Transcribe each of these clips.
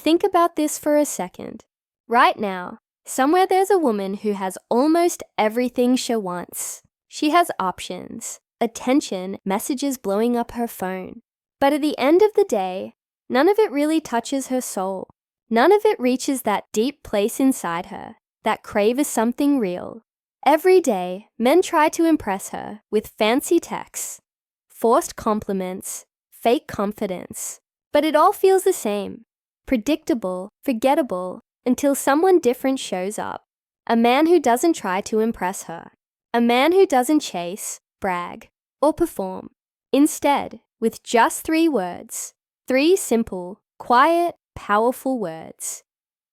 Think about this for a second. Right now, somewhere there's a woman who has almost everything she wants. She has options, attention, messages blowing up her phone. But at the end of the day, none of it really touches her soul. None of it reaches that deep place inside her, that crave for something real. Every day, men try to impress her with fancy texts, forced compliments, fake confidence. But it all feels the same. Predictable, forgettable, until someone different shows up. A man who doesn't try to impress her. A man who doesn't chase, brag, or perform. Instead, with just 3 words, 3 simple, quiet, powerful words,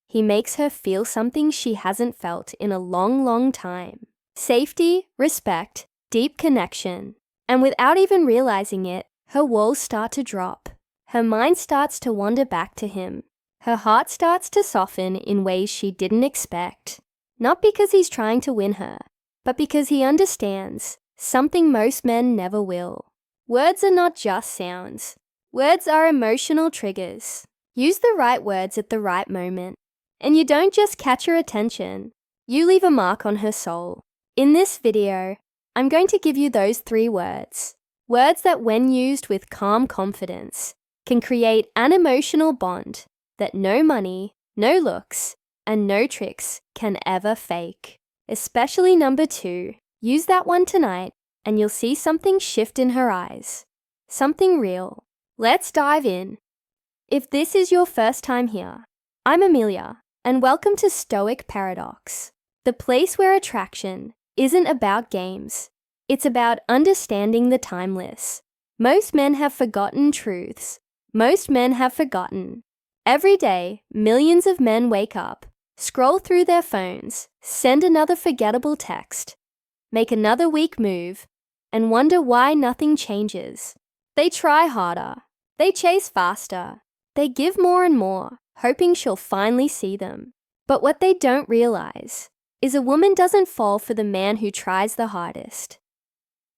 he makes her feel something she hasn't felt in a long, long time. Safety, respect, deep connection. And without even realizing it, her walls start to drop. Her mind starts to wander back to him. Her heart starts to soften in ways she didn't expect. Not because he's trying to win her, but because he understands something most men never will. Words are not just sounds. Words are emotional triggers. Use the right words at the right moment. And you don't just catch her attention, you leave a mark on her soul. In this video, I'm going to give you those 3 words. Words that, when used with calm confidence, can create an emotional bond that no money, no looks, and no tricks can ever fake. Especially number 2. Use that one tonight and you'll see something shift in her eyes. Something real. Let's dive in. If this is your first time here, I'm Amelia, and welcome to Stoic Paradox, the place where attraction isn't about games. It's about understanding the timeless. Most men have forgotten truths. Most men have forgotten. Every day, millions of men wake up, scroll through their phones, send another forgettable text, make another weak move, and wonder why nothing changes. They try harder. They chase faster. They give more and more, hoping she'll finally see them. But what they don't realize is a woman doesn't fall for the man who tries the hardest.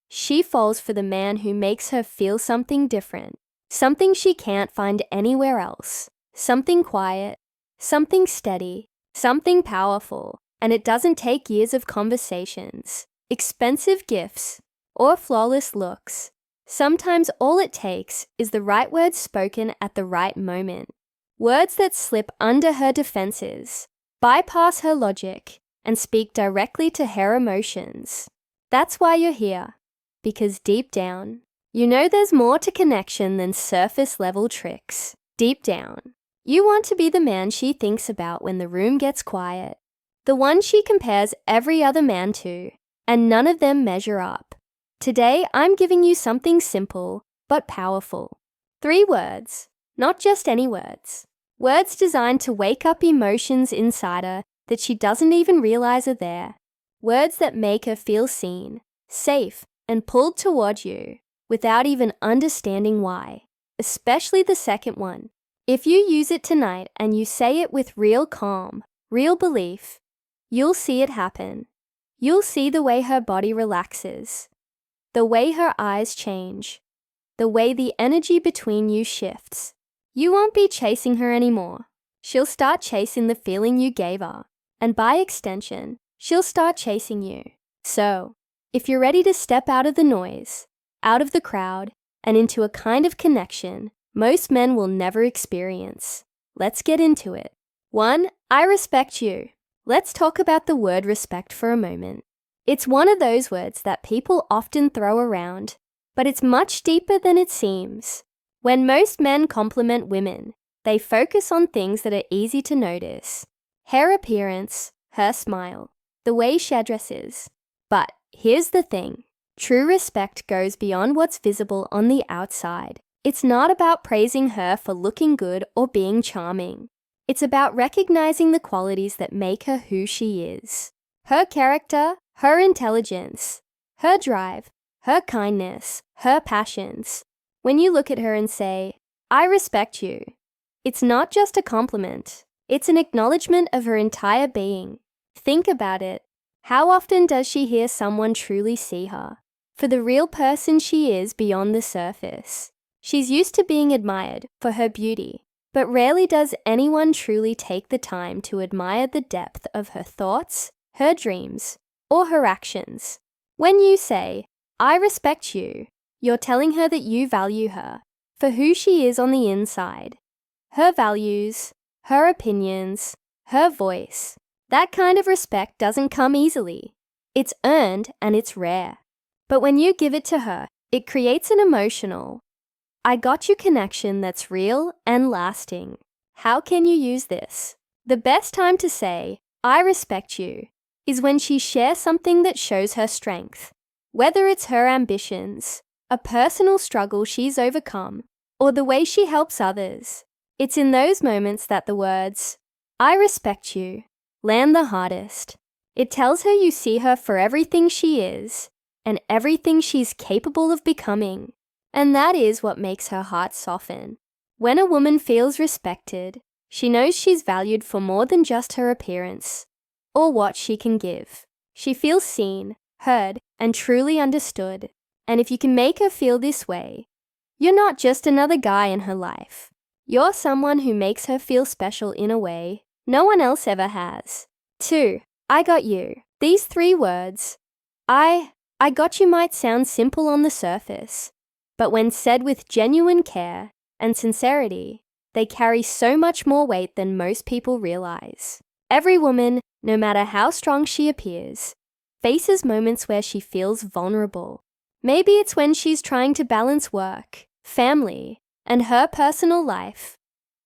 She falls for the man who makes her feel something different, something she can't find anywhere else, something quiet, something steady, something powerful. And it doesn't take years of conversations, expensive gifts, or flawless looks. Sometimes all it takes is the right words spoken at the right moment. Words that slip under her defenses, bypass her logic, and speak directly to her emotions. That's why you're here. Because deep down, you know there's more to connection than surface-level tricks. Deep down, you want to be the man she thinks about when the room gets quiet. The one she compares every other man to, and none of them measure up. Today, I'm giving you something simple, but powerful. 3 words, not just any words. Words designed to wake up emotions inside her that she doesn't even realize are there. Words that make her feel seen, safe, and pulled toward you without even understanding why. Especially the second one. If you use it tonight and you say it with real calm, real belief, you'll see it happen. You'll see the way her body relaxes, the way her eyes change, the way the energy between you shifts. You won't be chasing her anymore. She'll start chasing the feeling you gave her, and by extension, she'll start chasing you. So, if you're ready to step out of the noise, out of the crowd, and into a kind of connection most men will never experience, let's get into it. 1. I respect you. Let's talk about the word respect for a moment. It's one of those words that people often throw around, but it's much deeper than it seems. When most men compliment women, they focus on things that are easy to notice. Her appearance, her smile, the way she dresses. But here's the thing. True respect goes beyond what's visible on the outside. It's not about praising her for looking good or being charming. It's about recognizing the qualities that make her who she is. Her character, her intelligence, her drive, her kindness, her passions. When you look at her and say, I respect you, it's not just a compliment. It's an acknowledgement of her entire being. Think about it. How often does she hear someone truly see her for the real person she is beyond the surface? She's used to being admired for her beauty, But rarely does anyone truly take the time to admire the depth of her thoughts, her dreams, or her actions. When you say, "I respect you," you're telling her that you value her for who she is on the inside. Her values, her opinions, her voice. That kind of respect doesn't come easily. It's earned and it's rare. But when you give it to her, it creates an emotional, "I got you" connection that's real and lasting. How can you use this? The best time to say, "I respect you," is when she shares something that shows her strength. Whether it's her ambitions, a personal struggle she's overcome, or the way she helps others. It's in those moments that the words, "I respect you," land the hardest. It tells her you see her for everything she is and everything she's capable of becoming. And that is what makes her heart soften. When a woman feels respected, she knows she's valued for more than just her appearance or what she can give. She feels seen, heard, and truly understood. And if you can make her feel this way, you're not just another guy in her life. You're someone who makes her feel special in a way no one else ever has. 2. I got you. These 3 words, I got you, might sound simple on the surface, but when said with genuine care and sincerity, they carry so much more weight than most people realize. Every woman, no matter how strong she appears, faces moments where she feels vulnerable. Maybe it's when she's trying to balance work, family, and her personal life,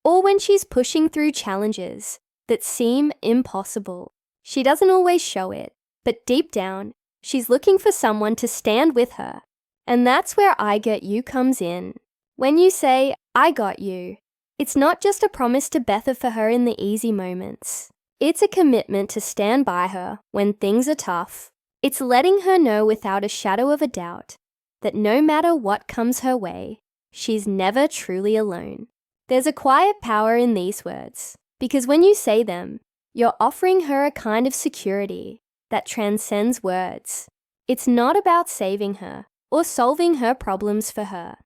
or when she's pushing through challenges that seem impossible. She doesn't always show it, but deep down, she's looking for someone to stand with her. And that's where "I Get You" comes in. When you say, "I got you," it's not just a promise to better for her in the easy moments. It's a commitment to stand by her when things are tough. It's letting her know without a shadow of a doubt that no matter what comes her way, she's never truly alone. There's a quiet power in these words, because when you say them, you're offering her a kind of security that transcends words. It's not about saving her or solving her problems for her.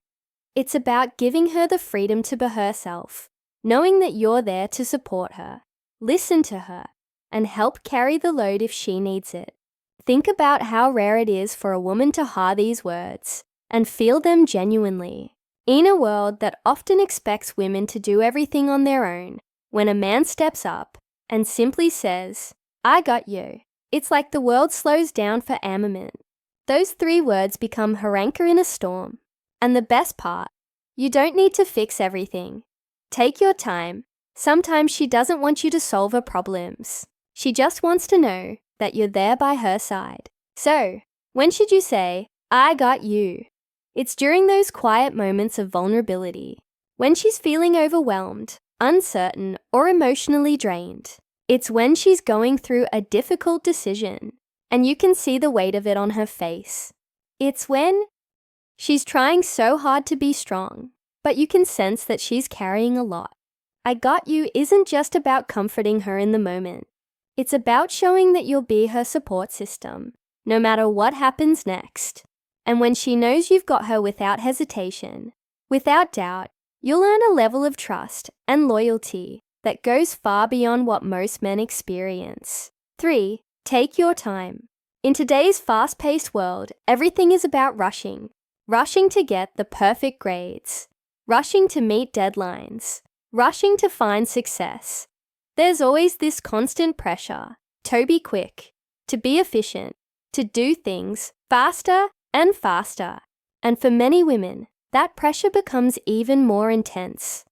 It's about giving her the freedom to be herself, knowing that you're there to support her, listen to her, and help carry the load if she needs it. Think about how rare it is for a woman to hear these words and feel them genuinely. In a world that often expects women to do everything on their own, when a man steps up and simply says, "I got you," it's like the world slows down for a moment. Those 3 words become her anchor in a storm. And the best part, you don't need to fix everything. Take your time. Sometimes she doesn't want you to solve her problems. She just wants to know that you're there by her side. So, when should you say, "I got you"? It's during those quiet moments of vulnerability, when she's feeling overwhelmed, uncertain, or emotionally drained. It's when she's going through a difficult decision, and you can see the weight of it on her face. It's when she's trying so hard to be strong, but you can sense that she's carrying a lot. "I got you" isn't just about comforting her in the moment. It's about showing that you'll be her support system, no matter what happens next. And when she knows you've got her without hesitation, without doubt, you'll earn a level of trust and loyalty that goes far beyond what most men experience. 3. Take your time. In today's fast-paced world, everything is about rushing. Rushing to get the perfect grades. Rushing to meet deadlines. Rushing to find success. There's always this constant pressure to be quick, to be efficient, to do things faster and faster. And for many women, that pressure becomes even more intense.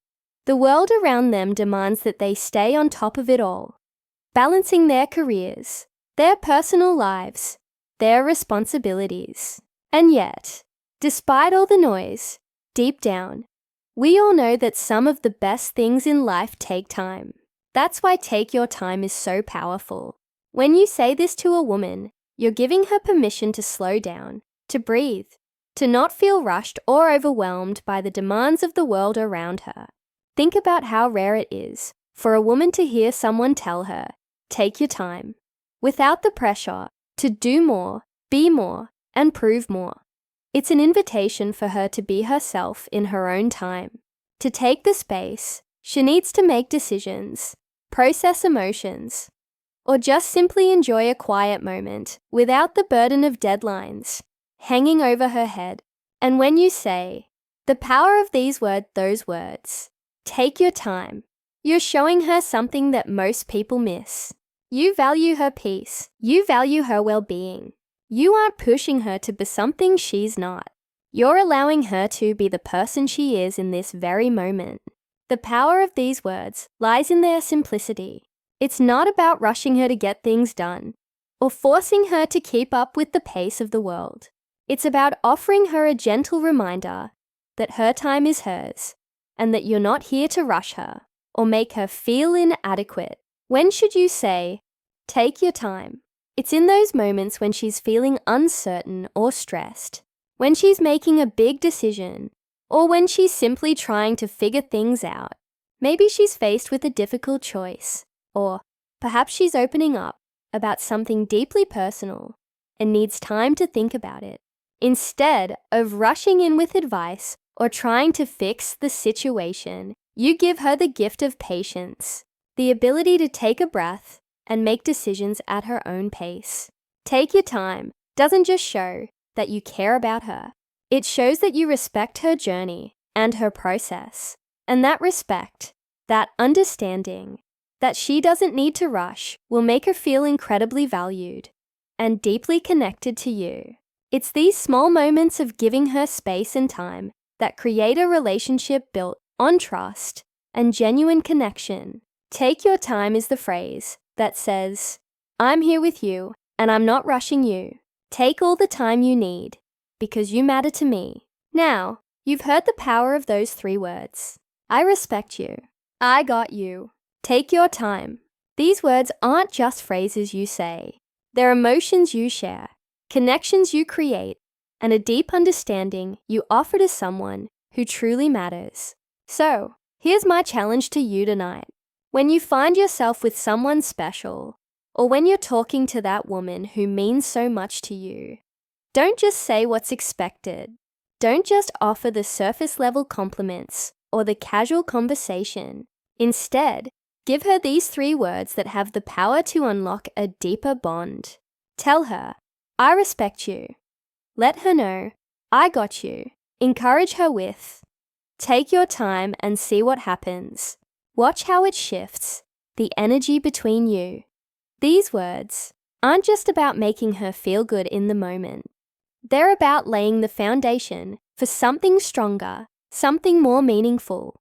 The world around them demands that they stay on top of it all, balancing their careers, their personal lives, their responsibilities. And yet, despite all the noise, deep down, we all know that some of the best things in life take time. That's why "take your time" is so powerful. When you say this to a woman, you're giving her permission to slow down, to breathe, to not feel rushed or overwhelmed by the demands of the world around her. Think about how rare it is for a woman to hear someone tell her, "Take your time," without the pressure to do more, be more, and prove more. It's an invitation for her to be herself in her own time, to take the space She needs to make decisions, process emotions, or just simply enjoy a quiet moment without the burden of deadlines hanging over her head. And when you say, the power of those words, take your time, you're showing her something that most people miss. You value her peace. You value her well-being. You aren't pushing her to be something she's not. You're allowing her to be the person she is in this very moment. The power of these words lies in their simplicity. It's not about rushing her to get things done or forcing her to keep up with the pace of the world. It's about offering her a gentle reminder that her time is hers and that you're not here to rush her or make her feel inadequate. When should you say, take your time? It's in those moments when she's feeling uncertain or stressed, when she's making a big decision, or when she's simply trying to figure things out. Maybe she's faced with a difficult choice, or perhaps she's opening up about something deeply personal and needs time to think about it. Instead of rushing in with advice or trying to fix the situation, you give her the gift of patience, the ability to take a breath and make decisions at her own pace. Take your time doesn't just show that you care about her. It shows that you respect her journey and her process. And that respect, that understanding, that she doesn't need to rush will make her feel incredibly valued and deeply connected to you. It's these small moments of giving her space and time that create a relationship built on trust and genuine connection. Take your time is the phrase that says, I'm here with you and I'm not rushing you. Take all the time you need because you matter to me. Now, you've heard the power of those 3 words. I respect you. I got you. Take your time. These words aren't just phrases you say. They're emotions you share, connections you create, and a deep understanding you offer to someone who truly matters. So, here's my challenge to you tonight. When you find yourself with someone special, or when you're talking to that woman who means so much to you, don't just say what's expected. Don't just offer the surface-level compliments or the casual conversation. Instead, give her these 3 words that have the power to unlock a deeper bond. Tell her, I respect you. Let her know, I got you. Encourage her with, take your time and see what happens. Watch how it shifts, the energy between you. These words aren't just about making her feel good in the moment. They're about laying the foundation for something stronger, something more meaningful,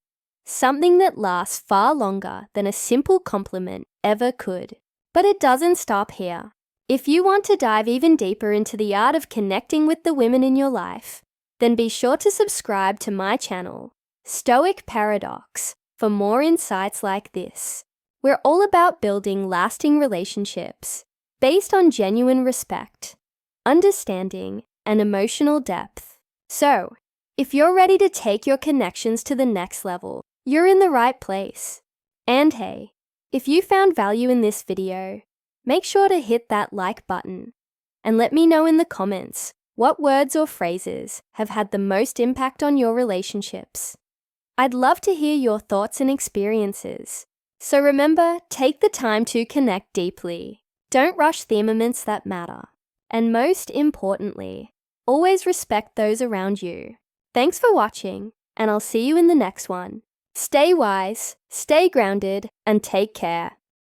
something that lasts far longer than a simple compliment ever could. But it doesn't stop here. If you want to dive even deeper into the art of connecting with the women in your life, then be sure to subscribe to my channel, Stoic Paradox, for more insights like this. We're all about building lasting relationships based on genuine respect, understanding, and emotional depth. So, if you're ready to take your connections to the next level, you're in the right place. And hey, if you found value in this video, make sure to hit that like button and let me know in the comments what words or phrases have had the most impact on your relationships. I'd love to hear your thoughts and experiences. So remember, take the time to connect deeply. Don't rush the moments that matter. And most importantly, always respect those around you. Thanks for watching, and I'll see you in the next one. Stay wise, stay grounded, and take care.